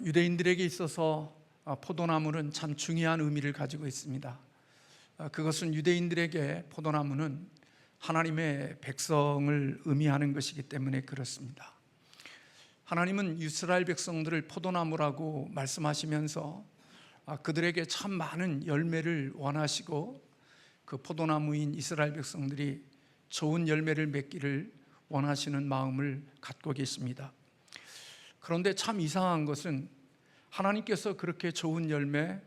유대인들에게 있어서 포도나무는 참 중요한 의미를 가지고 있습니다. 그것은 유대인들에게 포도나무는 하나님의 백성을 의미하는 것이기 때문에 그렇습니다. 하나님은 이스라엘 백성들을 포도나무라고 말씀하시면서 그들에게 참 많은 열매를 원하시고 그 포도나무인 이스라엘 백성들이 좋은 열매를 맺기를 원하시는 마음을 갖고 계십니다. 그런데 참 이상한 것은 하나님께서 그렇게 좋은 열매,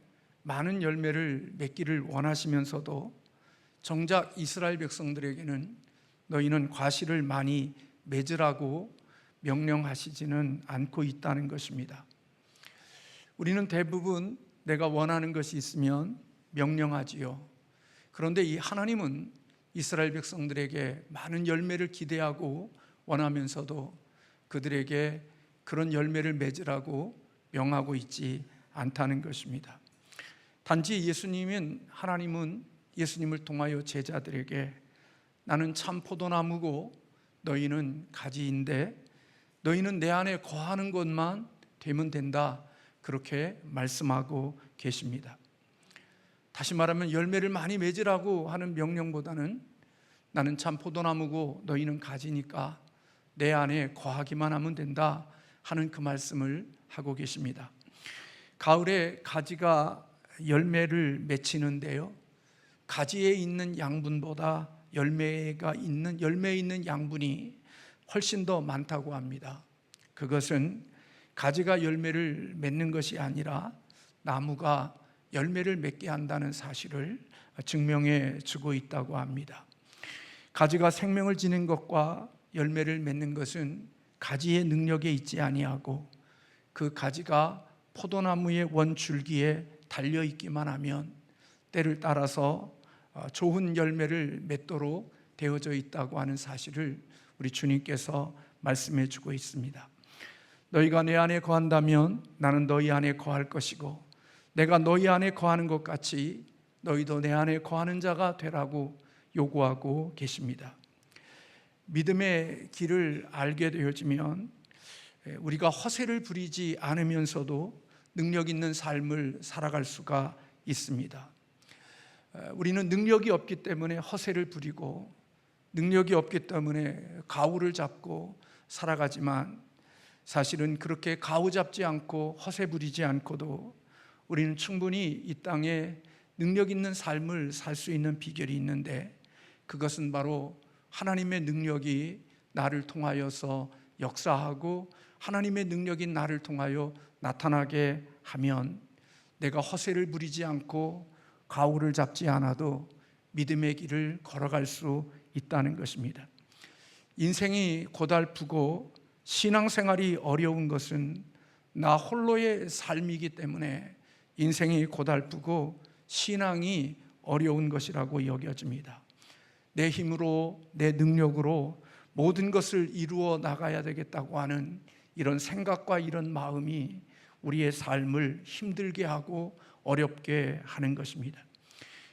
많은 열매를 맺기를 원하시면서도 정작 이스라엘 백성들에게는 너희는 과실을 많이 맺으라고 명령하시지는 않고 있다는 것입니다. 우리는 대부분 내가 원하는 것이 있으면 명령하지요. 그런데 이 하나님은 이스라엘 백성들에게 많은 열매를 기대하고 원하면서도 그들에게 그런 열매를 맺으라고 명하고 있지 않다는 것입니다. 단지 하나님은 예수님을 통하여 제자들에게 나는 참 포도나무고 너희는 가지인데 너희는 내 안에 거하는 것만 되면 된다, 그렇게 말씀하고 계십니다. 다시 말하면 열매를 많이 맺으라고 하는 명령보다는 나는 참 포도나무고 너희는 가지니까 내 안에 거하기만 하면 된다 하는 그 말씀을 하고 계십니다. 가을에 가지가 열매를 맺히는데요, 가지에 있는 양분보다 열매에 있는 양분이 훨씬 더 많다고 합니다. 그것은 가지가 열매를 맺는 것이 아니라 나무가 열매를 맺게 한다는 사실을 증명해 주고 있다고 합니다. 가지가 생명을 지닌 것과 열매를 맺는 것은 가지의 능력에 있지 아니하고 그 가지가 포도나무의 원줄기에 달려 있기만 하면 때를 따라서 좋은 열매를 맺도록 되어져 있다고 하는 사실을 우리 주님께서 말씀해 주고 있습니다. 너희가 내 안에 거한다면 나는 너희 안에 거할 것이고 내가 너희 안에 거하는 것 같이 너희도 내 안에 거하는 자가 되라고 요구하고 계십니다. 믿음의 길을 알게 되어지면 우리가 허세를 부리지 않으면서도 능력 있는 삶을 살아갈 수가 있습니다. 우리는 능력이 없기 때문에 허세를 부리고 능력이 없기 때문에 가오를 잡고 살아가지만 사실은 그렇게 가오 잡지 않고 허세 부리지 않고도 우리는 충분히 이 땅에 능력 있는 삶을 살 수 있는 비결이 있는데 그것은 바로 하나님의 능력이 나를 통하여서 역사하고 하나님의 능력이 나를 통하여 나타나게 하면 내가 허세를 부리지 않고 가오를 잡지 않아도 믿음의 길을 걸어갈 수 있다는 것입니다. 인생이 고달프고 신앙생활이 어려운 것은 나 홀로의 삶이기 때문에 인생이 고달프고 신앙이 어려운 것이라고 여겨집니다. 내 힘으로 내 능력으로 모든 것을 이루어 나가야 되겠다고 하는 이런 생각과 이런 마음이 우리의 삶을 힘들게 하고 어렵게 하는 것입니다.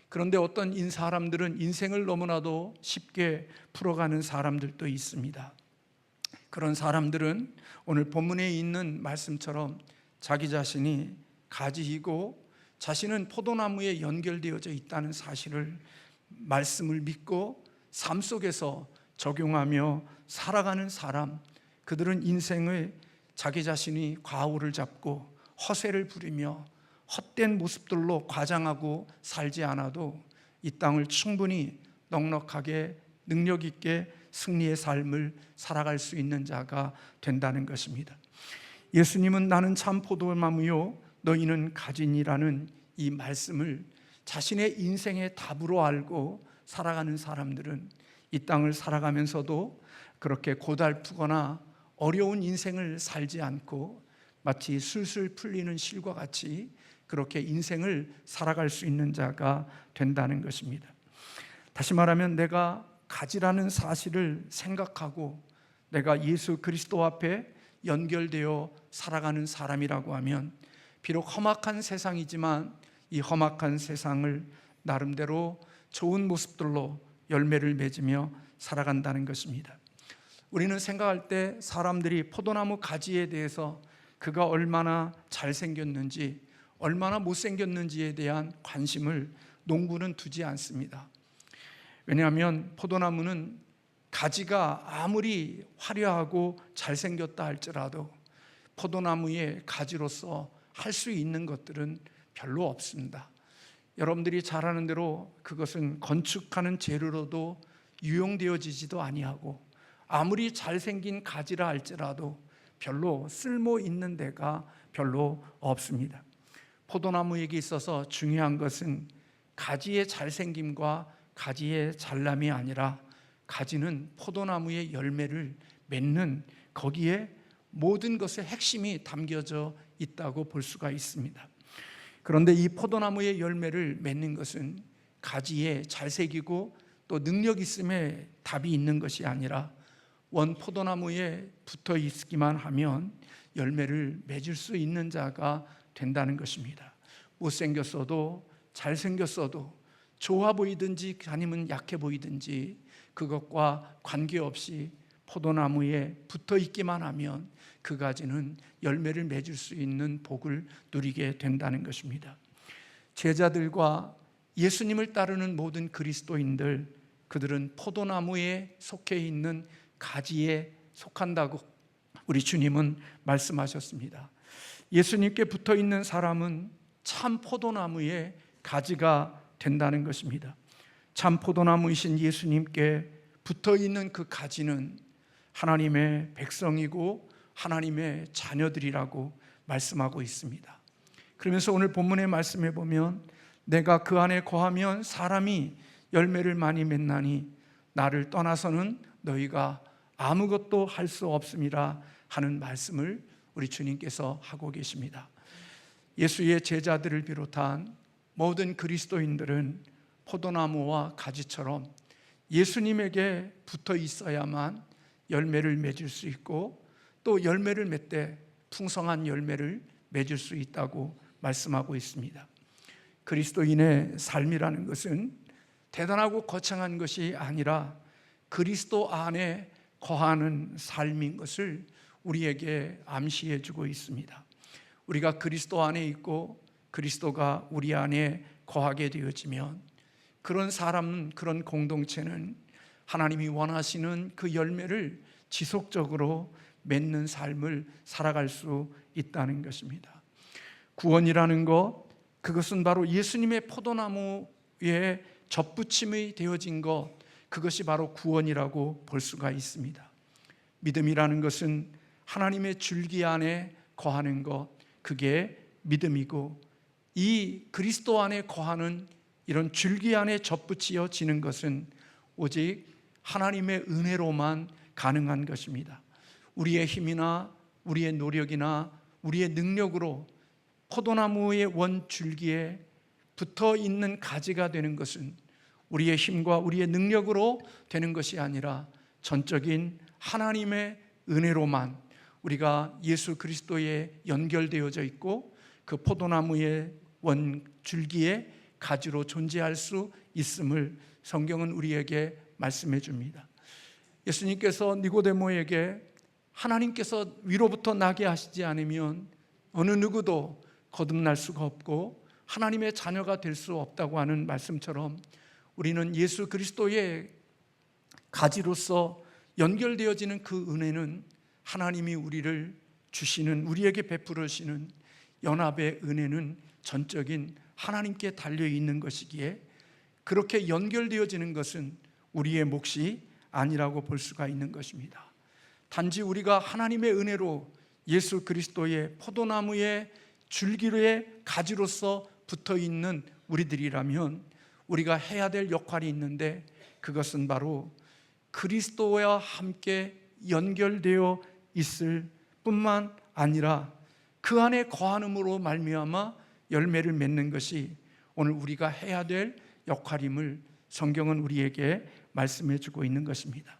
그런데 어떤 사람들은 인생을 너무나도 쉽게 풀어가는 사람들도 있습니다. 그런 사람들은 오늘 본문에 있는 말씀처럼 자기 자신이 가지이고 자신은 포도나무에 연결되어져 있다는 사실을 말씀을 믿고 삶 속에서 적용하며 살아가는 사람, 그들은 인생의 자기 자신이 과오를 잡고 허세를 부리며 헛된 모습들로 과장하고 살지 않아도 이 땅을 충분히 넉넉하게 능력 있게 승리의 삶을 살아갈 수 있는 자가 된다는 것입니다. 예수님은 나는 참 포도나무요 너희는 가지니라는 이 말씀을 자신의 인생의 답으로 알고 살아가는 사람들은 이 땅을 살아가면서도 그렇게 고달프거나 어려운 인생을 살지 않고 마치 술술 풀리는 실과 같이 그렇게 인생을 살아갈 수 있는 자가 된다는 것입니다. 다시 말하면 내가 가지라는 사실을 생각하고 내가 예수 그리스도 앞에 연결되어 살아가는 사람이라고 하면 비록 험악한 세상이지만 이 험악한 세상을 나름대로 좋은 모습들로 열매를 맺으며 살아간다는 것입니다. 우리는 생각할 때 사람들이 포도나무 가지에 대해서 그가 얼마나 잘생겼는지, 얼마나 못생겼는지에 대한 관심을 농부는 두지 않습니다. 왜냐하면 포도나무는 가지가 아무리 화려하고 잘생겼다 할지라도 포도나무의 가지로서 할 수 있는 것들은 별로 없습니다. 여러분들이 잘 아는 대로 그것은 건축하는 재료로도 유용되어지지도 아니하고, 아무리 잘생긴 가지라 할지라도 별로 쓸모 있는 데가 별로 없습니다. 포도나무에게 있어서 중요한 것은 가지의 잘생김과 가지의 잘남이 아니라, 가지는 포도나무의 열매를 맺는, 거기에 모든 것의 핵심이 담겨져 있다고 볼 수가 있습니다. 그런데 이 포도나무의 열매를 맺는 것은 가지에 잘새기고 또 능력 있음에 답이 있는 것이 아니라, 원 포도나무에 붙어 있기만 하면 열매를 맺을 수 있는 자가 된다는 것입니다. 못생겼어도 잘생겼어도, 좋아 보이든지 아니면 약해 보이든지 그것과 관계없이 포도나무에 붙어 있기만 하면 그 가지는 열매를 맺을 수 있는 복을 누리게 된다는 것입니다. 제자들과 예수님을 따르는 모든 그리스도인들, 그들은 포도나무에 속해 있는 가지에 속한다고 우리 주님은 말씀하셨습니다. 예수님께 붙어 있는 사람은 참 포도나무의 가지가 된다는 것입니다. 참 포도나무이신 예수님께 붙어 있는 그 가지는 하나님의 백성이고 하나님의 자녀들이라고 말씀하고 있습니다. 그러면서 오늘 본문의 말씀에 보면, 내가 그 안에 거하면 사람이 열매를 많이 맺나니 나를 떠나서는 너희가 아무것도 할 수 없음이라 하는 말씀을 우리 주님께서 하고 계십니다. 예수의 제자들을 비롯한 모든 그리스도인들은 포도나무와 가지처럼 예수님에게 붙어 있어야만 열매를 맺을 수 있고, 또 열매를 맺되 풍성한 열매를 맺을 수 있다고 말씀하고 있습니다. 그리스도인의 삶이라는 것은 대단하고 거창한 것이 아니라 그리스도 안에 거하는 삶인 것을 우리에게 암시해 주고 있습니다. 우리가 그리스도 안에 있고 그리스도가 우리 안에 거하게 되어지면, 그런 사람은, 그런 공동체는 하나님이 원하시는 그 열매를 지속적으로 맺는 삶을 살아갈 수 있다는 것입니다. 구원이라는 것, 그것은 바로 예수님의 포도나무에 접붙임이 되어진 것, 그것이 바로 구원이라고 볼 수가 있습니다. 믿음이라는 것은 하나님의 줄기 안에 거하는 것, 그게 믿음이고, 이 그리스도 안에 거하는 이런 줄기 안에 접붙여지는 것은 오직 하나님의 은혜로만 가능한 것입니다. 우리의 힘이나 우리의 노력이나 우리의 능력으로 포도나무의 원줄기에 붙어 있는 가지가 되는 것은 우리의 힘과 우리의 능력으로 되는 것이 아니라 전적인 하나님의 은혜로만, 우리가 예수 그리스도에 연결되어져 있고 그 포도나무의 원줄기에 가지로 존재할 수 있음을 성경은 우리에게 말씀해 줍니다. 예수님께서 니고데모에게 하나님께서 위로부터 나게 하시지 않으면 어느 누구도 거듭날 수가 없고 하나님의 자녀가 될 수 없다고 하는 말씀처럼, 우리는 예수 그리스도의 가지로서 연결되어지는 그 은혜는 하나님이 우리를 주시는, 우리에게 베풀으시는 연합의 은혜는 전적인 하나님께 달려있는 것이기에, 그렇게 연결되어지는 것은 우리의 몫이 아니라고 볼 수가 있는 것입니다. 단지 우리가 하나님의 은혜로 예수 그리스도의 포도나무의 줄기의 가지로서 붙어있는 우리들이라면 우리가 해야 될 역할이 있는데, 그것은 바로 그리스도와 함께 연결되어 있을 뿐만 아니라 그 안에 거함으로 말미암아 열매를 맺는 것이 오늘 우리가 해야 될 역할임을 성경은 우리에게 말씀해 주고 있는 것입니다.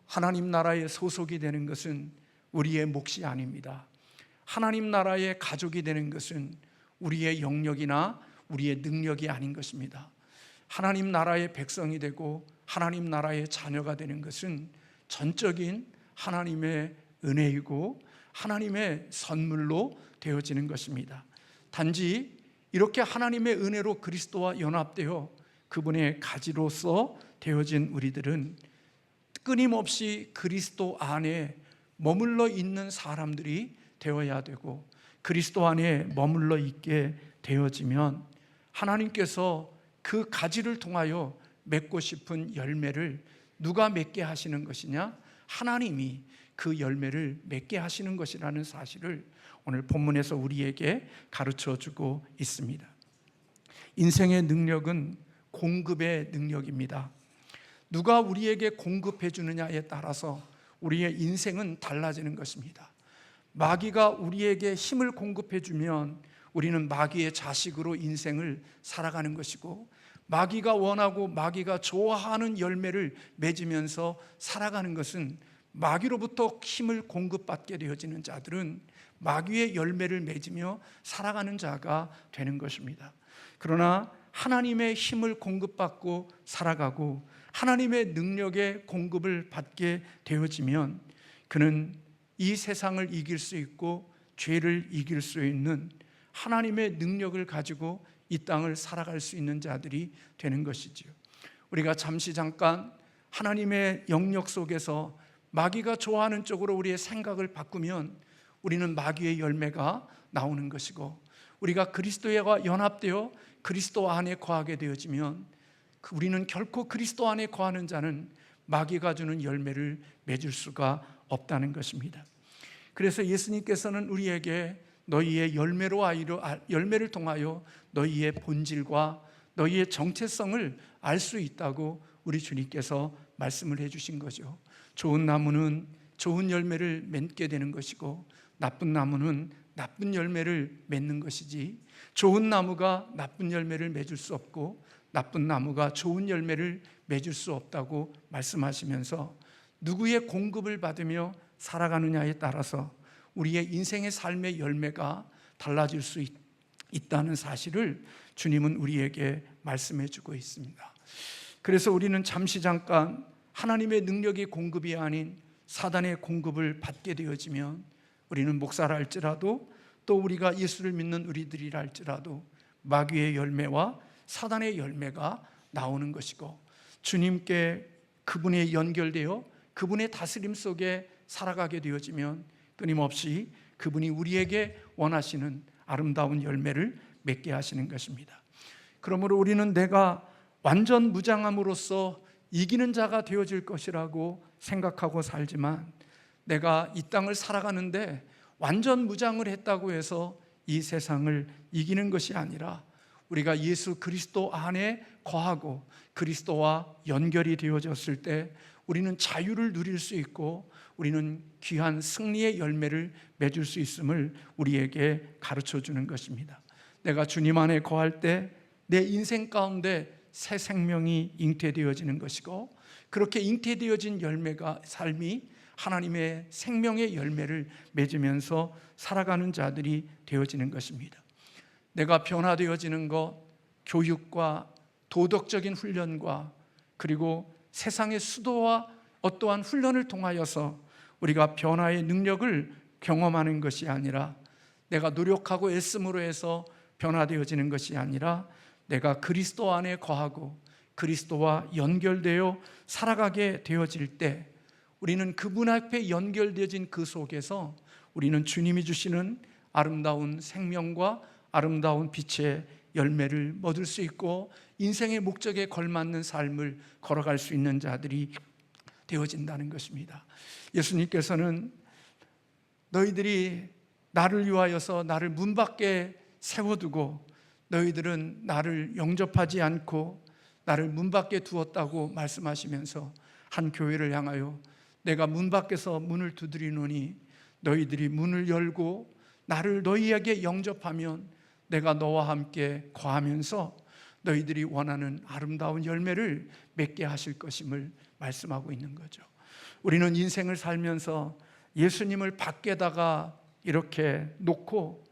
하나님 나라의 소속이 되는 것은 우리의 몫이 아닙니다. 하나님 나라의 가족이 되는 것은 우리의 영역이나 우리의 능력이 아닌 것입니다. 하나님 나라의 백성이 되고 하나님 나라의 자녀가 되는 것은 전적인 하나님의 은혜이고 하나님의 선물로 되어지는 것입니다. 단지 이렇게 하나님의 은혜로 그리스도와 연합되어 그분의 가지로서 되어진 우리들은 끊임없이 그리스도 안에 머물러 있는 사람들이 되어야 되고, 그리스도 안에 머물러 있게 되어지면 하나님께서 그 가지를 통하여 맺고 싶은 열매를 누가 맺게 하시는 것이냐? 하나님이 그 열매를 맺게 하시는 것이라는 사실을 오늘 본문에서 우리에게 가르쳐 주고 있습니다. 인생의 능력은 공급의 능력입니다. 누가 우리에게 공급해 주느냐에 따라서 우리의 인생은 달라지는 것입니다. 마귀가 우리에게 힘을 공급해 주면 우리는 마귀의 자식으로 인생을 살아가는 것이고, 마귀가 원하고 마귀가 좋아하는 열매를 맺으면서 살아가는 것은, 마귀로부터 힘을 공급받게 되어지는 자들은 마귀의 열매를 맺으며 살아가는 자가 되는 것입니다. 그러나 하나님의 힘을 공급받고 살아가고 하나님의 능력의 공급을 받게 되어지면 그는 이 세상을 이길 수 있고 죄를 이길 수 있는 하나님의 능력을 가지고 이 땅을 살아갈 수 있는 자들이 되는 것이지요. 우리가 잠깐 하나님의 영역 속에서 마귀가 좋아하는 쪽으로 우리의 생각을 바꾸면 우리는 마귀의 열매가 나오는 것이고, 우리가 그리스도와 연합되어 그리스도 안에 거하게 되어지면 우리는 결코 그리스도 안에 거하는 자는 마귀가 주는 열매를 맺을 수가 없다는 것입니다. 그래서 예수님께서는 우리에게 너희의 열매를 통하여 너희의 본질과 너희의 정체성을 알 수 있다고 우리 주님께서 말씀을 해주신 거죠. 좋은 나무는 좋은 열매를 맺게 되는 것이고 나쁜 나무는 나쁜 열매를 맺는 것이지, 좋은 나무가 나쁜 열매를 맺을 수 없고 나쁜 나무가 좋은 열매를 맺을 수 없다고 말씀하시면서 누구의 공급을 받으며 살아가느냐에 따라서 우리의 인생의 삶의 열매가 달라질 수 있다는 사실을 주님은 우리에게 말씀해 주고 있습니다. 그래서 우리는 잠깐 하나님의 능력의 공급이 아닌 사단의 공급을 받게 되어지면 우리는 목사라 할지라도, 또 우리가 예수를 믿는 우리들이라 할지라도 마귀의 열매와 사단의 열매가 나오는 것이고, 주님께 그분에 연결되어 그분의 다스림 속에 살아가게 되어지면 끊임없이 그분이 우리에게 원하시는 아름다운 열매를 맺게 하시는 것입니다. 그러므로 우리는 내가 완전 무장함으로써 이기는 자가 되어질 것이라고 생각하고 살지만, 내가 이 땅을 살아가는데 완전 무장을 했다고 해서 이 세상을 이기는 것이 아니라 우리가 예수 그리스도 안에 거하고 그리스도와 연결이 되어졌을 때 우리는 자유를 누릴 수 있고 우리는 귀한 승리의 열매를 맺을 수 있음을 우리에게 가르쳐 주는 것입니다. 내가 주님 안에 거할 때 내 인생 가운데 새 생명이 잉태되어지는 것이고, 그렇게 잉태되어진 삶이 하나님의 생명의 열매를 맺으면서 살아가는 자들이 되어지는 것입니다. 내가 변화되어지는 것, 교육과 도덕적인 훈련과 그리고 세상의 수도와 어떠한 훈련을 통하여서 우리가 변화의 능력을 경험하는 것이 아니라, 내가 노력하고 애씀으로 해서 변화되어지는 것이 아니라 내가 그리스도 안에 거하고 그리스도와 연결되어 살아가게 되어질 때 우리는 그분 앞에 연결되어진 그 속에서 우리는 주님이 주시는 아름다운 생명과 아름다운 빛의 열매를 얻을 수 있고 인생의 목적에 걸맞는 삶을 걸어갈 수 있는 자들이 되어진다는 것입니다. 예수님께서는 너희들이 나를 위하여서 나를 문 밖에 세워두고 너희들은 나를 영접하지 않고 나를 문 밖에 두었다고 말씀하시면서 한 교회를 향하여 내가 문 밖에서 문을 두드리노니 너희들이 문을 열고 나를 너희에게 영접하면 내가 너와 함께 거하면서 너희들이 원하는 아름다운 열매를 맺게 하실 것임을 말씀하고 있는 거죠. 우리는 인생을 살면서 예수님을 밖에다가 이렇게 놓고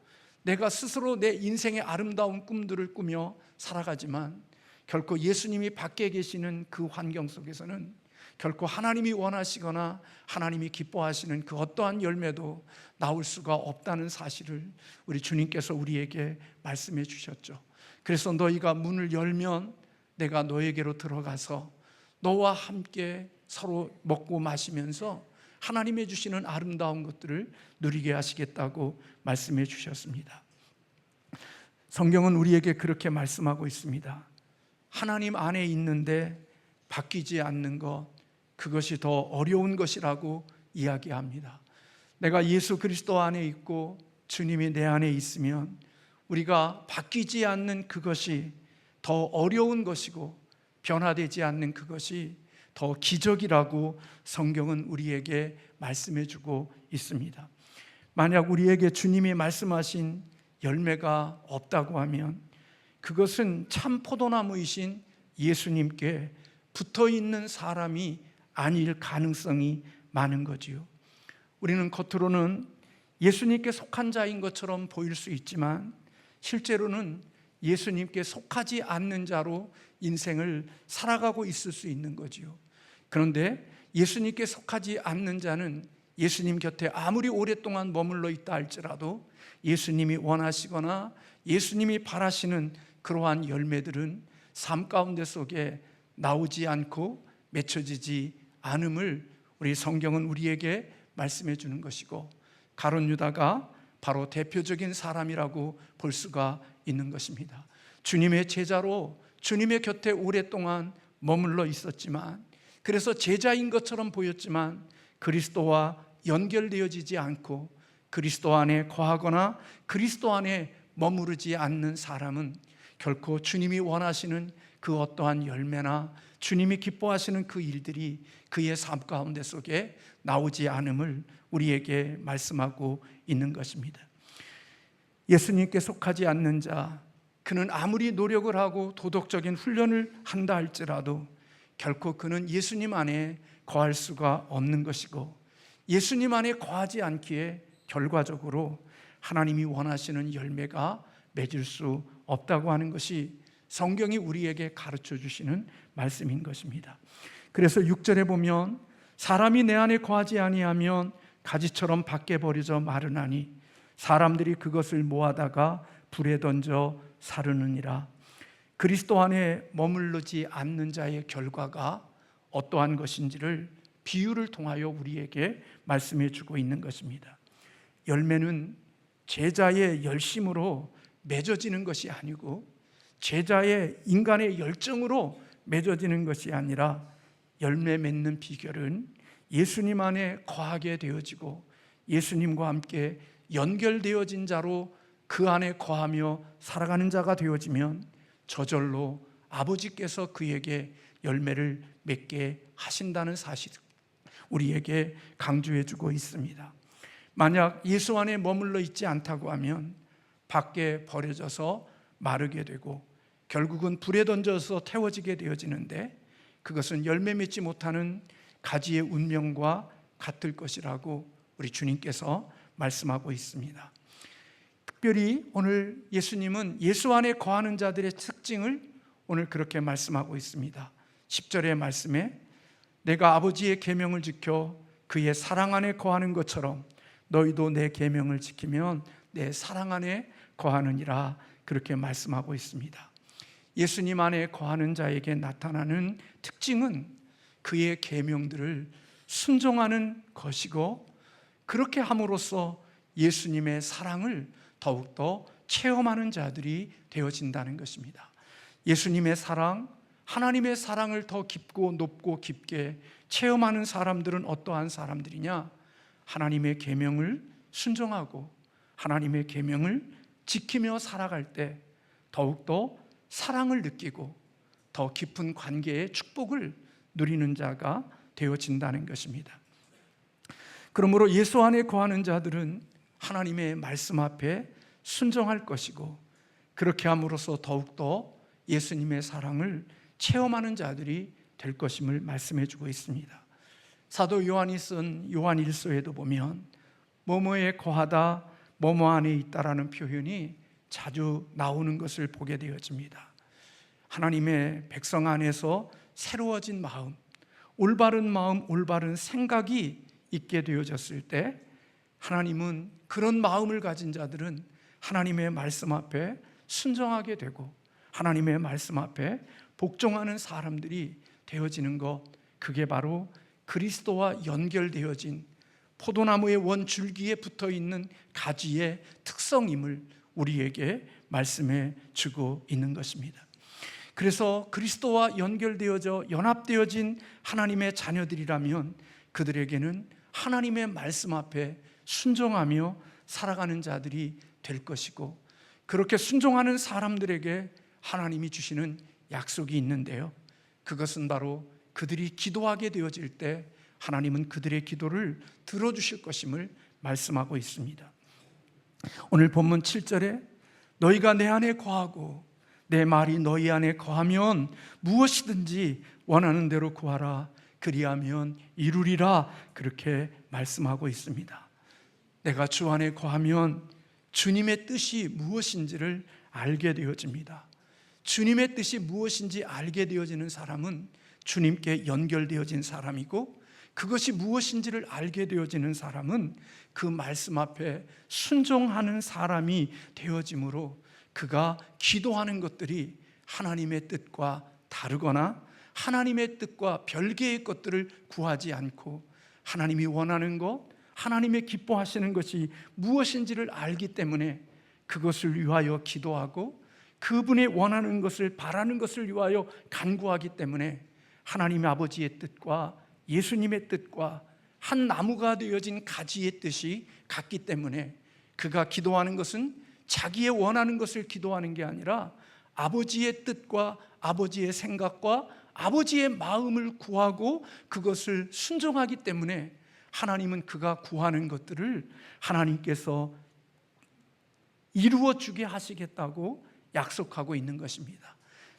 내가 스스로 내 인생의 아름다운 꿈들을 꾸며 살아가지만 결코 예수님이 밖에 계시는 그 환경 속에서는 결코 하나님이 원하시거나 하나님이 기뻐하시는 그 어떠한 열매도 나올 수가 없다는 사실을 우리 주님께서 우리에게 말씀해 주셨죠. 그래서 너희가 문을 열면 내가 너에게로 들어가서 너와 함께 서로 먹고 마시면서 하나님이 주시는 아름다운 것들을 누리게 하시겠다고 말씀해 주셨습니다. 성경은 우리에게 그렇게 말씀하고 있습니다. 하나님 안에 있는데 바뀌지 않는 것, 그것이 더 어려운 것이라고 이야기합니다. 내가 예수 그리스도 안에 있고 주님이 내 안에 있으면 우리가 바뀌지 않는 그것이 더 어려운 것이고 변화되지 않는 그것이 더 기적이라고 성경은 우리에게 말씀해 주고 있습니다. 만약 우리에게 주님이 말씀하신 열매가 없다고 하면 그것은 참 포도나무이신 예수님께 붙어 있는 사람이 아닐 가능성이 많은 거지요. 우리는 겉으로는 예수님께 속한 자인 것처럼 보일 수 있지만 실제로는 예수님께 속하지 않는 자로 인생을 살아가고 있을 수 있는 거지요. 그런데 예수님께 속하지 않는 자는 예수님 곁에 아무리 오랫동안 머물러 있다 할지라도 예수님이 원하시거나 예수님이 바라시는 그러한 열매들은 삶 가운데 속에 나오지 않고 맺혀지지 않음을 우리 성경은 우리에게 말씀해 주는 것이고, 가룟 유다가 바로 대표적인 사람이라고 볼 수가 있는 것입니다. 주님의 제자로 주님의 곁에 오랫동안 머물러 있었지만, 그래서 제자인 것처럼 보였지만 그리스도와 연결되어지지 않고 그리스도 안에 거하거나 그리스도 안에 머무르지 않는 사람은 결코 주님이 원하시는 그 어떠한 열매나 주님이 기뻐하시는 그 일들이 그의 삶 가운데 속에 나오지 않음을 우리에게 말씀하고 있는 것입니다. 예수님께 속하지 않는 자, 그는 아무리 노력을 하고 도덕적인 훈련을 한다 할지라도 결코 그는 예수님 안에 거할 수가 없는 것이고, 예수님 안에 거하지 않기에 결과적으로 하나님이 원하시는 열매가 맺을 수 없다고 하는 것이 성경이 우리에게 가르쳐 주시는 말씀인 것입니다. 그래서 6절에 보면 사람이 내 안에 거하지 아니하면 가지처럼 밖에 버려져 마르나니 사람들이 그것을 모아다가 불에 던져 사르느니라. 그리스도 안에 머무르지 않는 자의 결과가 어떠한 것인지를 비유를 통하여 우리에게 말씀해 주고 있는 것입니다. 열매는 제자의 열심으로 맺어지는 것이 아니고 제자의 인간의 열정으로 맺어지는 것이 아니라 열매 맺는 비결은 예수님 안에 거하게 되어지고 예수님과 함께 연결되어진 자로 그 안에 거하며 살아가는 자가 되어지면 저절로 아버지께서 그에게 열매를 맺게 하신다는 사실을 우리에게 강조해 주고 있습니다. 만약 예수 안에 머물러 있지 않다고 하면 밖에 버려져서 마르게 되고 결국은 불에 던져서 태워지게 되어지는데, 그것은 열매 맺지 못하는 가지의 운명과 같을 것이라고 우리 주님께서 말씀하고 있습니다. 특별히 오늘 예수님은 예수 안에 거하는 자들의 특징을 오늘 그렇게 말씀하고 있습니다. 10절의 말씀에 내가 아버지의 계명을 지켜 그의 사랑 안에 거하는 것처럼 너희도 내 계명을 지키면 내 사랑 안에 거하느니라, 그렇게 말씀하고 있습니다. 예수님 안에 거하는 자에게 나타나는 특징은 그의 계명들을 순종하는 것이고, 그렇게 함으로써 예수님의 사랑을 더욱더 체험하는 자들이 되어진다는 것입니다. 예수님의 사랑, 하나님의 사랑을 더 깊고 높고 깊게 체험하는 사람들은 어떠한 사람들이냐? 하나님의 계명을 순종하고 하나님의 계명을 지키며 살아갈 때 더욱더 사랑을 느끼고 더 깊은 관계의 축복을 누리는 자가 되어진다는 것입니다. 그러므로 예수 안에 거하는 자들은 하나님의 말씀 앞에 순종할 것이고, 그렇게 함으로써 더욱더 예수님의 사랑을 체험하는 자들이 될 것임을 말씀해 주고 있습니다. 사도 요한이 쓴 요한 1서에도 보면 뭐뭐에 거하다, 뭐뭐 안에 있다라는 표현이 자주 나오는 것을 보게 되어집니다. 하나님의 백성 안에서 새로워진 마음, 올바른 마음, 올바른 생각이 있게 되어졌을 때 하나님은 그런 마음을 가진 자들은 하나님의 말씀 앞에 순종하게 되고 하나님의 말씀 앞에 복종하는 사람들이 되어지는 것, 그게 바로 그리스도와 연결되어진 포도나무의 원줄기에 붙어있는 가지의 특성임을 우리에게 말씀해 주고 있는 것입니다. 그래서 그리스도와 연결되어져 연합되어진 하나님의 자녀들이라면 그들에게는 하나님의 말씀 앞에 순종하며 살아가는 자들이 될 것이고, 그렇게 순종하는 사람들에게 하나님이 주시는 약속이 있는데요, 그것은 바로 그들이 기도하게 되어질 때 하나님은 그들의 기도를 들어주실 것임을 말씀하고 있습니다. 오늘 본문 7절에 너희가 내 안에 거하고 내 말이 너희 안에 거하면 무엇이든지 원하는 대로 구하라 그리하면 이루리라, 그렇게 말씀하고 있습니다. 내가 주 안에 거하면 주님의 뜻이 무엇인지를 알게 되어집니다. 주님의 뜻이 무엇인지 알게 되어지는 사람은 주님께 연결되어진 사람이고, 그것이 무엇인지를 알게 되어지는 사람은 그 말씀 앞에 순종하는 사람이 되어지므로 그가 기도하는 것들이 하나님의 뜻과 다르거나 하나님의 뜻과 별개의 것들을 구하지 않고 하나님이 원하는 것, 하나님의 기뻐하시는 것이 무엇인지를 알기 때문에 그것을 위하여 기도하고 그분의 원하는 것을, 바라는 것을 위하여 간구하기 때문에 하나님의 아버지의 뜻과 예수님의 뜻과 한 나무가 되어진 가지의 뜻이 같기 때문에 그가 기도하는 것은 자기의 원하는 것을 기도하는 게 아니라 아버지의 뜻과 아버지의 생각과 아버지의 마음을 구하고 그것을 순종하기 때문에 하나님은 그가 구하는 것들을 하나님께서 이루어 주게 하시겠다고 약속하고 있는 것입니다.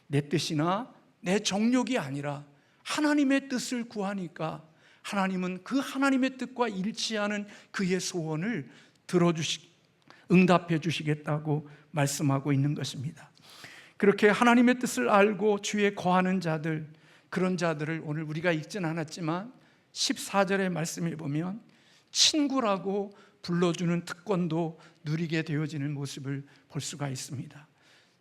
내 뜻이나 내 정욕이 아니라 하나님의 뜻을 구하니까 하나님은 그 하나님의 뜻과 일치하는 그의 소원을 응답해 주시겠다고 말씀하고 있는 것입니다. 그렇게 하나님의 뜻을 알고 주에 거하는 자들, 그런 자들을 오늘 우리가 읽진 않았지만 14절의 말씀을 보면 친구라고 불러주는 특권도 누리게 되어지는 모습을 볼 수가 있습니다.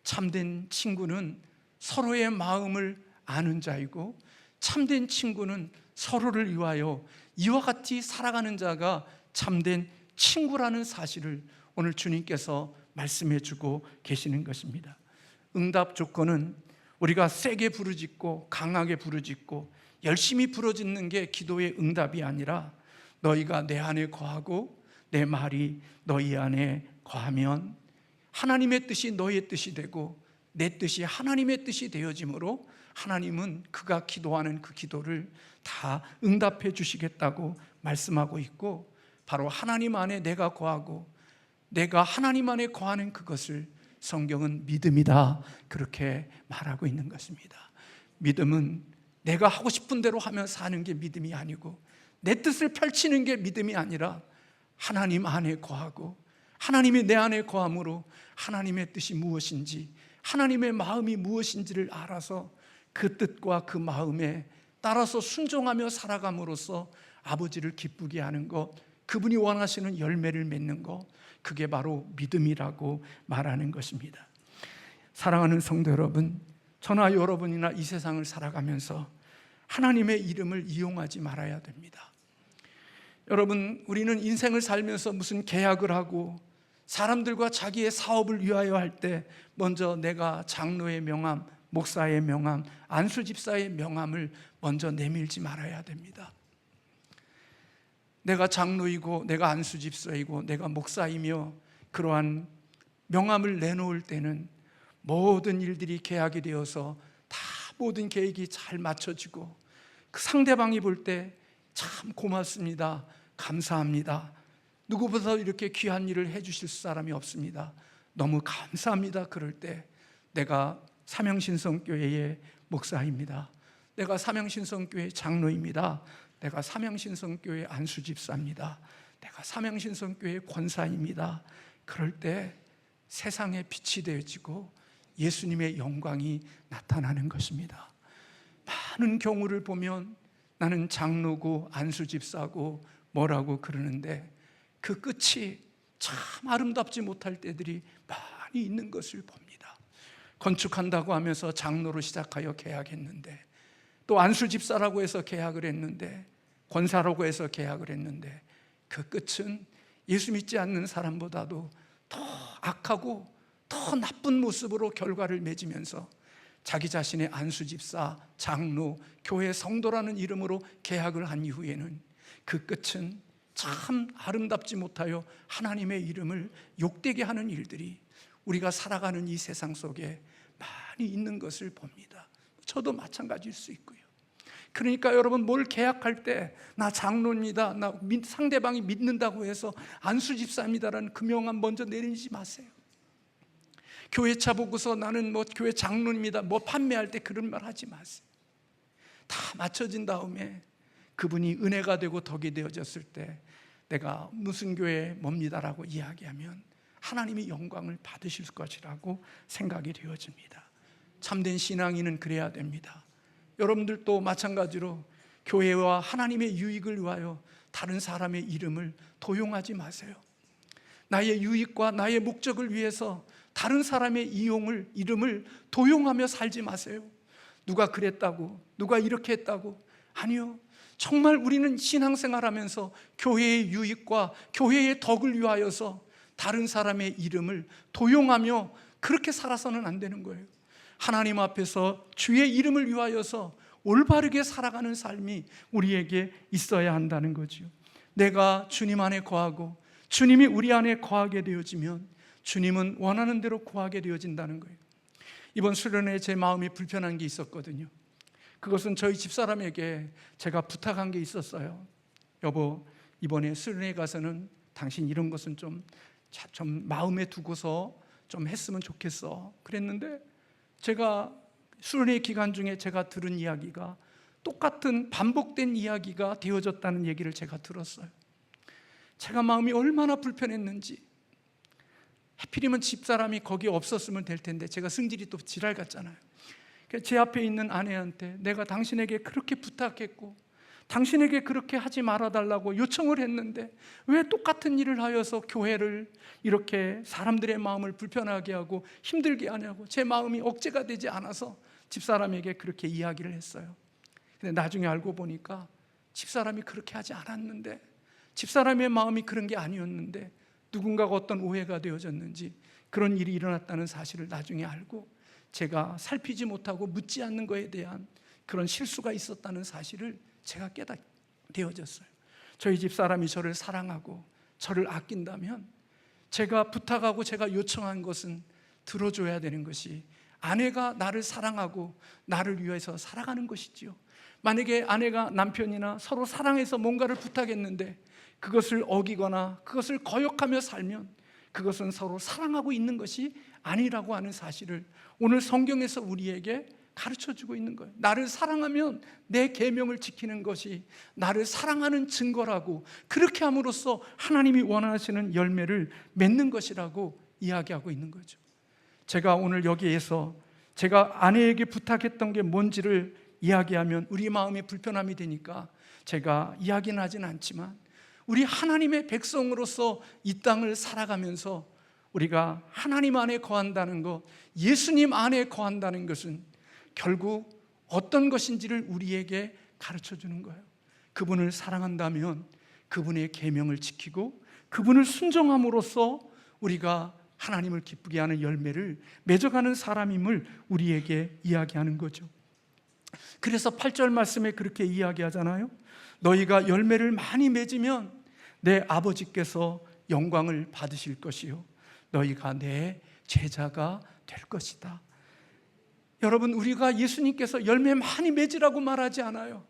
참된 친구는 서로의 마음을 아는 자이고, 참된 친구는 서로를 위하여 이와 같이 살아가는 자가 참된 친구라는 사실을 오늘 주님께서 말씀해 주고 계시는 것입니다. 응답 조건은 우리가 세게 부르짖고 강하게 부르짖고 열심히 부르짖는 게 기도의 응답이 아니라 너희가 내 안에 거하고 내 말이 너희 안에 거하면 하나님의 뜻이 너희의 뜻이 되고 내 뜻이 하나님의 뜻이 되어지므로 하나님은 그가 기도하는 그 기도를 다 응답해 주시겠다고 말씀하고 있고, 바로 하나님 안에 내가 거하고 내가 하나님 안에 거하는 그것을 성경은 믿음이다, 그렇게 말하고 있는 것입니다. 믿음은 내가 하고 싶은 대로 하며 사는 게 믿음이 아니고 내 뜻을 펼치는 게 믿음이 아니라 하나님 안에 거하고 하나님이 내 안에 거함으로 하나님의 뜻이 무엇인지, 하나님의 마음이 무엇인지를 알아서 그 뜻과 그 마음에 따라서 순종하며 살아감으로써 아버지를 기쁘게 하는 것, 그분이 원하시는 열매를 맺는 것, 그게 바로 믿음이라고 말하는 것입니다. 사랑하는 성도 여러분, 저나 여러분이나 이 세상을 살아가면서 하나님의 이름을 이용하지 말아야 됩니다. 여러분, 우리는 인생을 살면서 무슨 계약을 하고 사람들과 자기의 사업을 위하여 할 때 먼저 내가 장로의 명함, 목사의 명함, 안수집사의 명함을 먼저 내밀지 말아야 됩니다. 내가 장로이고 내가 안수집사이고 내가 목사이며 그러한 명함을 내놓을 때는 모든 일들이 계약이 되어서 다 모든 계획이 잘 맞춰지고 그 상대방이 볼 때 참 고맙습니다, 감사합니다, 누구보다 이렇게 귀한 일을 해주실 사람이 없습니다, 너무 감사합니다, 그럴 때 내가 삼영신성교회의 목사입니다, 내가 삼영신성교회 장로입니다, 내가 삼영신성교회 안수집사입니다, 내가 삼영신성교회 권사입니다, 그럴 때 세상에 빛이 되어지고 예수님의 영광이 나타나는 것입니다. 많은 경우를 보면 나는 장로고 안수집사고 뭐라고 그러는데 그 끝이 참 아름답지 못할 때들이 많이 있는 것을 봅니다. 건축한다고 하면서 장로로 시작하여 계약했는데, 또 안수집사라고 해서 계약을 했는데, 권사라고 해서 계약을 했는데, 그 끝은 예수 믿지 않는 사람보다도 더 악하고 더 나쁜 모습으로 결과를 맺으면서 자기 자신의 안수집사, 장로, 교회 성도라는 이름으로 계약을 한 이후에는 그 끝은 참 아름답지 못하여 하나님의 이름을 욕되게 하는 일들이 우리가 살아가는 이 세상 속에 많이 있는 것을 봅니다. 저도 마찬가지일 수 있고요. 그러니까 여러분, 뭘 계약할 때 나 장로입니다, 나 상대방이 믿는다고 해서 안수집사입니다라는 금명함 먼저 내리지 마세요. 교회 차 보고서 나는 교회 장로입니다 판매할 때 그런 말 하지 마세요. 다 맞춰진 다음에 그분이 은혜가 되고 덕이 되어졌을 때 내가 무슨 교회 뭡니다라고 이야기하면 하나님이 영광을 받으실 것이라고 생각이 되어집니다. 참된 신앙인은 그래야 됩니다. 여러분들도 마찬가지로 교회와 하나님의 유익을 위하여 다른 사람의 이름을 도용하지 마세요. 나의 유익과 나의 목적을 위해서 다른 사람의 이름을 도용하며 살지 마세요. 누가 그랬다고, 누가 이렇게 했다고. 아니요, 정말 우리는 신앙생활하면서 교회의 유익과 교회의 덕을 위하여서 다른 사람의 이름을 도용하며 그렇게 살아서는 안 되는 거예요. 하나님 앞에서 주의 이름을 위하여서 올바르게 살아가는 삶이 우리에게 있어야 한다는 거죠. 내가 주님 안에 거하고 주님이 우리 안에 거하게 되어지면 주님은 원하는 대로 거하게 되어진다는 거예요. 이번 수련회에 제 마음이 불편한 게 있었거든요. 그것은 저희 집사람에게 제가 부탁한 게 있었어요. 여보, 이번에 수련회 가서는 당신 이런 것은 좀 마음에 두고서 좀 했으면 좋겠어. 그랬는데 제가 수련회 기간 중에 제가 들은 이야기가 똑같은 반복된 이야기가 되어졌다는 얘기를 제가 들었어요. 제가 마음이 얼마나 불편했는지. 하필이면 집사람이 거기 없었으면 될 텐데 제가 성질이 또 지랄 같잖아요. 제 앞에 있는 아내한테 내가 당신에게 그렇게 부탁했고 당신에게 그렇게 하지 말아달라고 요청을 했는데 왜 똑같은 일을 하여서 교회를 이렇게 사람들의 마음을 불편하게 하고 힘들게 하냐고, 제 마음이 억제가 되지 않아서 집사람에게 그렇게 이야기를 했어요. 근데 나중에 알고 보니까 집사람이 그렇게 하지 않았는데, 집사람의 마음이 그런 게 아니었는데 누군가가 어떤 오해가 되어졌는지 그런 일이 일어났다는 사실을 나중에 알고 제가 살피지 못하고 묻지 않는 것에 대한 그런 실수가 있었다는 사실을 제가 깨닫게 되어졌어요. 저희 집사람이 저를 사랑하고 저를 아낀다면 제가 부탁하고 제가 요청한 것은 들어줘야 되는 것이 아내가 나를 사랑하고 나를 위해서 살아가는 것이지요. 만약에 아내가 남편이나 서로 사랑해서 뭔가를 부탁했는데 그것을 어기거나 그것을 거역하며 살면 그것은 서로 사랑하고 있는 것이 아니라고 하는 사실을 오늘 성경에서 우리에게 가르쳐주고 있는 거예요. 나를 사랑하면 내 계명을 지키는 것이 나를 사랑하는 증거라고, 그렇게 함으로써 하나님이 원하시는 열매를 맺는 것이라고 이야기하고 있는 거죠. 제가 오늘 여기에서 제가 아내에게 부탁했던 게 뭔지를 이야기하면 우리 마음이 불편함이 되니까 제가 이야기는 하진 않지만 우리 하나님의 백성으로서 이 땅을 살아가면서 우리가 하나님 안에 거한다는 것, 예수님 안에 거한다는 것은 결국 어떤 것인지를 우리에게 가르쳐주는 거예요. 그분을 사랑한다면 그분의 계명을 지키고 그분을 순종함으로써 우리가 하나님을 기쁘게 하는 열매를 맺어가는 사람임을 우리에게 이야기하는 거죠. 그래서 8절 말씀에 그렇게 이야기하잖아요. 너희가 열매를 많이 맺으면 내 아버지께서 영광을 받으실 것이요 너희가 내 제자가 될 것이다. 여러분, 우리가 예수님께서 열매 많이 맺으라고 말하지 않아요.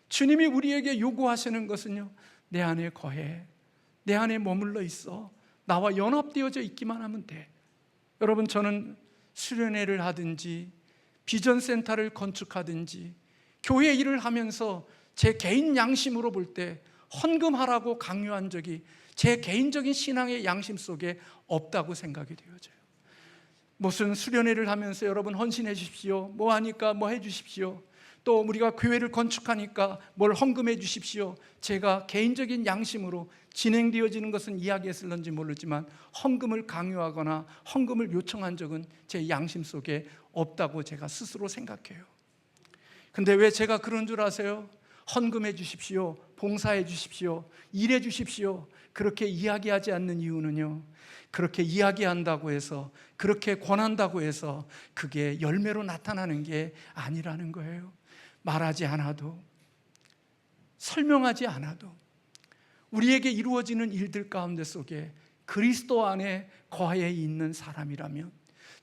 주님이 우리에게 요구하시는 것은요, 내 안에 거해, 내 안에 머물러 있어, 나와 연합되어져 있기만 하면 돼. 여러분, 저는 수련회를 하든지 비전센터를 건축하든지 교회 일을 하면서 제 개인 양심으로 볼 때 헌금하라고 강요한 적이 제 개인적인 신앙의 양심 속에 없다고 생각이 되어져요. 무슨 수련회를 하면서 여러분 헌신해 주십시오, 뭐 하니까 뭐 해 주십시오, 또 우리가 교회를 건축하니까 뭘 헌금해 주십시오. 제가 개인적인 양심으로 진행되어지는 것은 이야기했을런지 모르지만 헌금을 강요하거나 헌금을 요청한 적은 제 양심 속에 없다고 제가 스스로 생각해요. 근데 왜 제가 그런 줄 아세요? 헌금해 주십시오, 봉사해 주십시오, 일해 주십시오, 그렇게 이야기하지 않는 이유는요, 그렇게 이야기한다고 해서, 그렇게 권한다고 해서 그게 열매로 나타나는 게 아니라는 거예요. 말하지 않아도, 설명하지 않아도 우리에게 이루어지는 일들 가운데 속에 그리스도 안에 거하여 있는 사람이라면,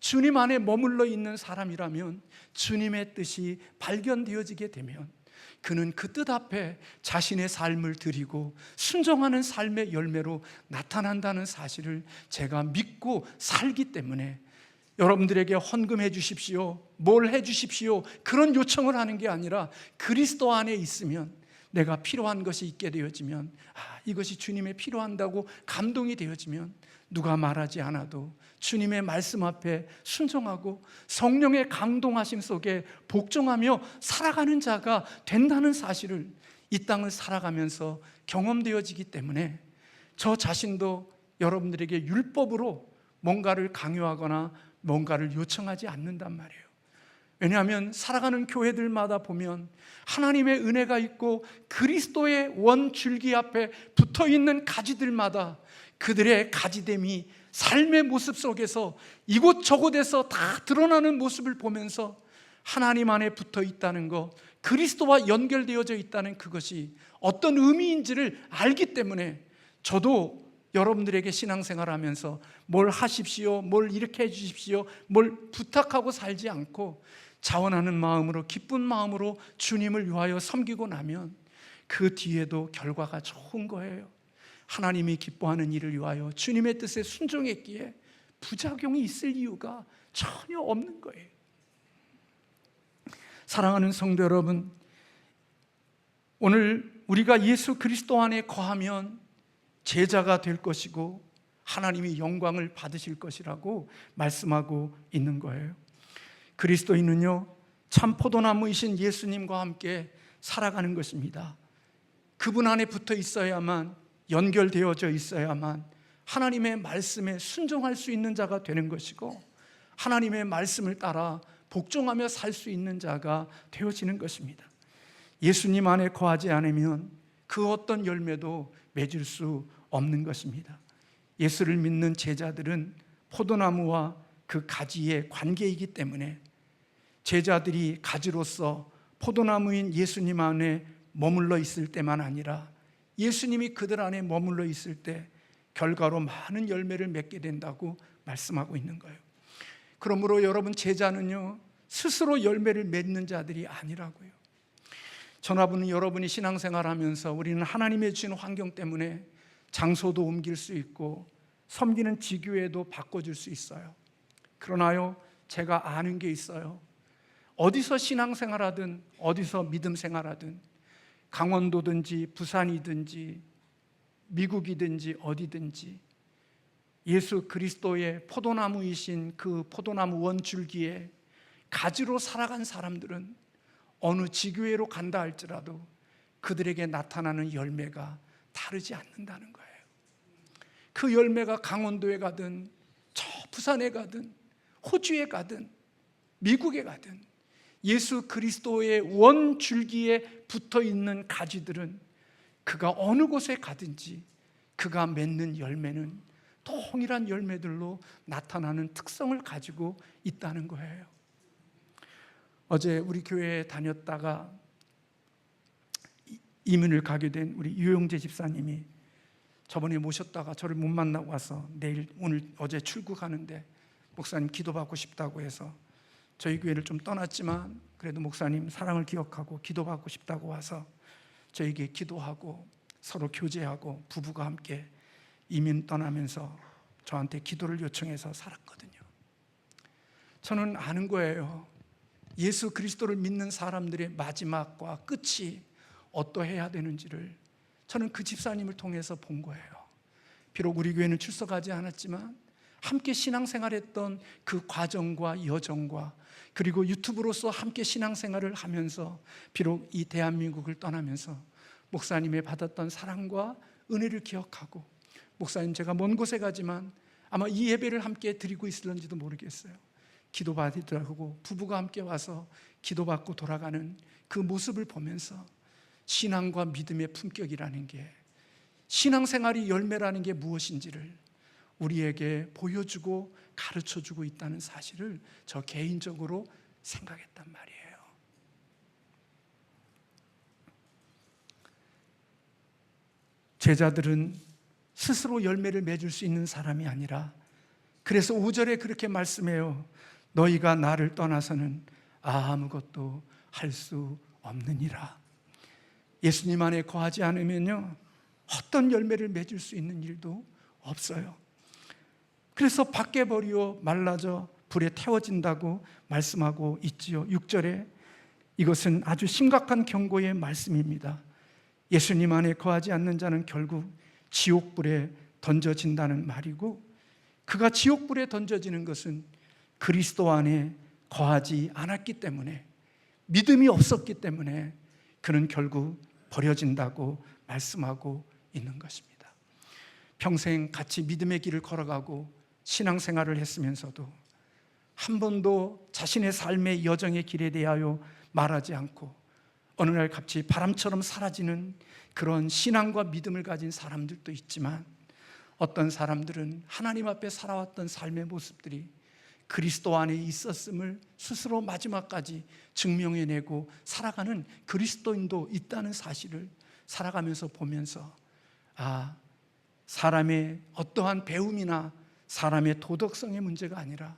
주님 안에 머물러 있는 사람이라면, 주님의 뜻이 발견되어지게 되면 그는 그 뜻 앞에 자신의 삶을 드리고 순종하는 삶의 열매로 나타난다는 사실을 제가 믿고 살기 때문에 여러분들에게 헌금해 주십시오, 뭘 해 주십시오, 그런 요청을 하는 게 아니라 그리스도 안에 있으면, 내가 필요한 것이 있게 되어지면, 이것이 주님의 필요한다고 감동이 되어지면 누가 말하지 않아도 주님의 말씀 앞에 순종하고 성령의 감동하심 속에 복종하며 살아가는 자가 된다는 사실을 이 땅을 살아가면서 경험되어지기 때문에 저 자신도 여러분들에게 율법으로 뭔가를 강요하거나 뭔가를 요청하지 않는단 말이에요. 왜냐하면 살아가는 교회들마다 보면 하나님의 은혜가 있고 그리스도의 원줄기 앞에 붙어있는 가지들마다 그들의 가지됨이 삶의 모습 속에서 이곳저곳에서 다 드러나는 모습을 보면서 하나님 안에 붙어 있다는 것, 그리스도와 연결되어져 있다는 그것이 어떤 의미인지를 알기 때문에 저도 여러분들에게 신앙생활하면서 뭘 하십시오, 뭘 이렇게 해주십시오, 뭘 부탁하고 살지 않고 자원하는 마음으로, 기쁜 마음으로 주님을 위하여 섬기고 나면 그 뒤에도 결과가 좋은 거예요. 하나님이 기뻐하는 일을 위하여 주님의 뜻에 순종했기에 부작용이 있을 이유가 전혀 없는 거예요. 사랑하는 성도 여러분, 오늘 우리가 예수 그리스도 안에 거하면 제자가 될 것이고 하나님이 영광을 받으실 것이라고 말씀하고 있는 거예요. 그리스도인은요, 참 포도나무이신 예수님과 함께 살아가는 것입니다. 그분 안에 붙어 있어야만, 연결되어져 있어야만 하나님의 말씀에 순종할 수 있는 자가 되는 것이고 하나님의 말씀을 따라 복종하며 살 수 있는 자가 되어지는 것입니다. 예수님 안에 거하지 않으면 그 어떤 열매도 맺을 수 없는 것입니다. 예수를 믿는 제자들은 포도나무와 그 가지의 관계이기 때문에 제자들이 가지로서 포도나무인 예수님 안에 머물러 있을 때만 아니라 예수님이 그들 안에 머물러 있을 때 결과로 많은 열매를 맺게 된다고 말씀하고 있는 거예요. 그러므로 여러분, 제자는요, 스스로 열매를 맺는 자들이 아니라고요. 전화분은 여러분이 신앙생활하면서 우리는 하나님의 주신 환경 때문에 장소도 옮길 수 있고 섬기는 지교회도 바꿔줄 수 있어요. 그러나요, 제가 아는 게 있어요. 어디서 신앙생활하든 어디서 믿음생활하든 강원도든지 부산이든지 미국이든지 어디든지 예수 그리스도의 포도나무이신 그 포도나무 원줄기에 가지로 살아간 사람들은 어느 지교회로 간다 할지라도 그들에게 나타나는 열매가 다르지 않는다는 거예요. 그 열매가 강원도에 가든 저 부산에 가든 호주에 가든 미국에 가든 예수 그리스도의 원줄기에 붙어있는 가지들은 그가 어느 곳에 가든지 그가 맺는 열매는 동일한 열매들로 나타나는 특성을 가지고 있다는 거예요. 어제 우리 교회에 다녔다가 이민을 가게 된 우리 유영재 집사님이 저번에 모셨다가 저를 못 만나고 와서 어제 출국하는데 목사님 기도받고 싶다고 해서 저희 교회를 좀 떠났지만 그래도 목사님 사랑을 기억하고 기도받고 싶다고 와서 저에게 기도하고 서로 교제하고 부부가 함께 이민 떠나면서 저한테 기도를 요청해서 살았거든요. 저는 아는 거예요. 예수 그리스도를 믿는 사람들의 마지막과 끝이 어떠해야 되는지를 저는 그 집사님을 통해서 본 거예요. 비록 우리 교회는 출석하지 않았지만 함께 신앙생활했던 그 과정과 여정과 그리고 유튜브로서 함께 신앙생활을 하면서 비록 이 대한민국을 떠나면서 목사님의 받았던 사랑과 은혜를 기억하고, 목사님 제가 먼 곳에 가지만 아마 이 예배를 함께 드리고 있을런지도 모르겠어요. 기도받으라고 부부가 함께 와서 기도받고 돌아가는 그 모습을 보면서 신앙과 믿음의 품격이라는 게, 신앙생활이 열매라는 게 무엇인지를 우리에게 보여주고 가르쳐주고 있다는 사실을 저 개인적으로 생각했단 말이에요. 제자들은 스스로 열매를 맺을 수 있는 사람이 아니라, 그래서 5절에 그렇게 말씀해요. 너희가 나를 떠나서는 아무것도 할 수 없느니라. 예수님 안에 거하지 않으면요, 어떤 열매를 맺을 수 있는 일도 없어요. 그래서 밖에 버리어 말라져 불에 태워진다고 말씀하고 있지요. 6절에 이것은 아주 심각한 경고의 말씀입니다. 예수님 안에 거하지 않는 자는 결국 지옥불에 던져진다는 말이고, 그가 지옥불에 던져지는 것은 그리스도 안에 거하지 않았기 때문에, 믿음이 없었기 때문에 그는 결국 버려진다고 말씀하고 있는 것입니다. 평생 같이 믿음의 길을 걸어가고 신앙생활을 했으면서도 한 번도 자신의 삶의 여정의 길에 대하여 말하지 않고 어느 날 갑자기 바람처럼 사라지는 그런 신앙과 믿음을 가진 사람들도 있지만, 어떤 사람들은 하나님 앞에 살아왔던 삶의 모습들이 그리스도 안에 있었음을 스스로 마지막까지 증명해내고 살아가는 그리스도인도 있다는 사실을 살아가면서 보면서, 아, 사람의 어떠한 배움이나 사람의 도덕성의 문제가 아니라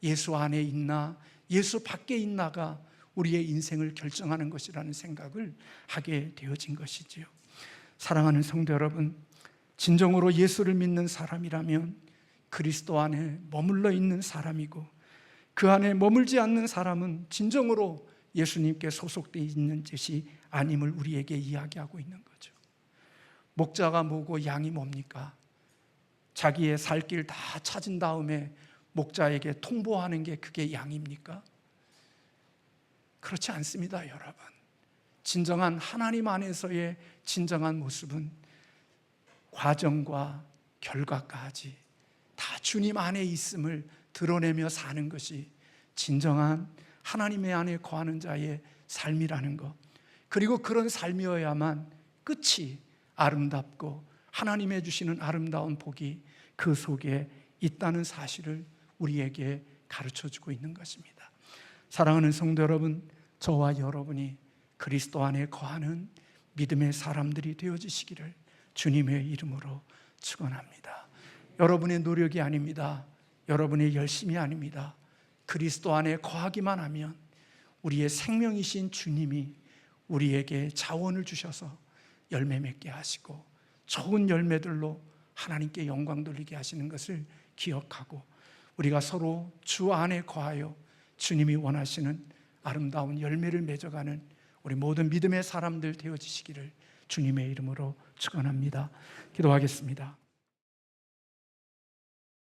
예수 안에 있나 예수 밖에 있나가 우리의 인생을 결정하는 것이라는 생각을 하게 되어진 것이지요. 사랑하는 성도 여러분, 진정으로 예수를 믿는 사람이라면 그리스도 안에 머물러 있는 사람이고, 그 안에 머물지 않는 사람은 진정으로 예수님께 소속되어 있는 뜻이 아님을 우리에게 이야기하고 있는 거죠. 목자가 뭐고 양이 뭡니까? 자기의 살 길 다 찾은 다음에 목자에게 통보하는 게 그게 양입니까? 그렇지 않습니다, 여러분. 진정한 하나님 안에서의 진정한 모습은 과정과 결과까지 다 주님 안에 있음을 드러내며 사는 것이 진정한 하나님의 안에 거하는 자의 삶이라는 것, 그리고 그런 삶이어야만 끝이 아름답고 하나님의 주시는 아름다운 복이 그 속에 있다는 사실을 우리에게 가르쳐주고 있는 것입니다. 사랑하는 성도 여러분, 저와 여러분이 그리스도 안에 거하는 믿음의 사람들이 되어지시기를 주님의 이름으로 축원합니다. 여러분의 노력이 아닙니다. 여러분의 열심이 아닙니다. 그리스도 안에 거하기만 하면 우리의 생명이신 주님이 우리에게 자원을 주셔서 열매 맺게 하시고 좋은 열매들로 하나님께 영광 돌리게 하시는 것을 기억하고, 우리가 서로 주 안에 거하여 주님이 원하시는 아름다운 열매를 맺어가는 우리 모든 믿음의 사람들 되어지시기를 주님의 이름으로 축원합니다. 기도하겠습니다.